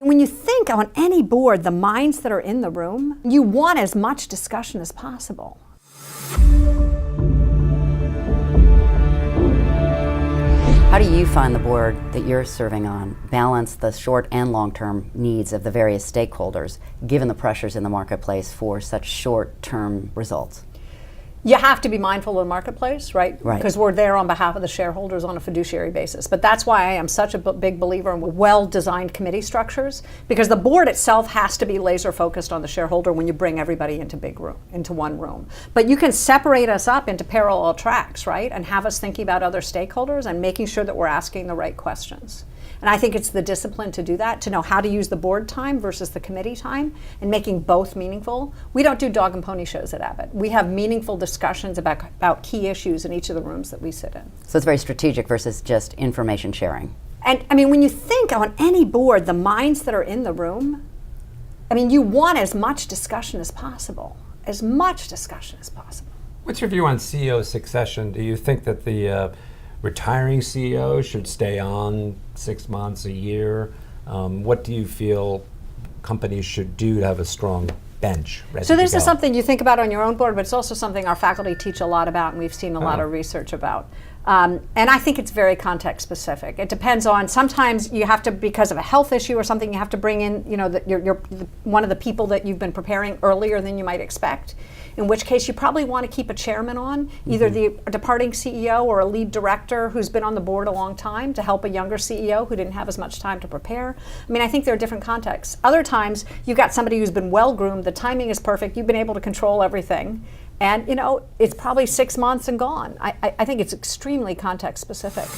When you think on any board, the minds that are in the room, you want as much discussion as possible. How do you find the board that you're serving on balance the short and long-term needs of the various stakeholders, given the pressures in the marketplace for such short-term results? You have to be mindful of the marketplace, right? Right. Because we're there on behalf of the shareholders on a fiduciary basis. But that's why I am such a big believer in well-designed committee structures, because the board itself has to be laser focused on the shareholder when you bring everybody into one room. But you can separate us up into parallel tracks, right? And have us thinking about other stakeholders and making sure that we're asking the right questions. And I think it's the discipline to do that, to know how to use the board time versus the committee time and making both meaningful. We don't do dog and pony shows at Abbott. We have meaningful discussions about key issues in each of the rooms that we sit in. So it's very strategic versus just information sharing. And I mean, when you think on any board, the minds that are in the room, I mean, you want as much discussion as possible. As much discussion as possible. What's your view on CEO succession? Do you think that the retiring CEO should stay on 6 months, a year? What do you feel companies should do to have a strong bench ready So this to go? is something you think about on your own board, but it's also something our faculty teach a lot about, and we've seen a lot of research about. And I think it's very context specific. It depends on, sometimes you have to, because of a health issue or something, you have to bring in, you know, one of the people that you've been preparing earlier than you might expect. In which case you probably want to keep a chairman on, either the departing CEO or a lead director who's been on the board a long time to help a younger CEO who didn't have as much time to prepare. I mean, I think there are different contexts. Other times you've got somebody who's been well groomed, the timing is perfect, you've been able to control everything, and you know, it's probably 6 months and gone. I think it's extremely context specific.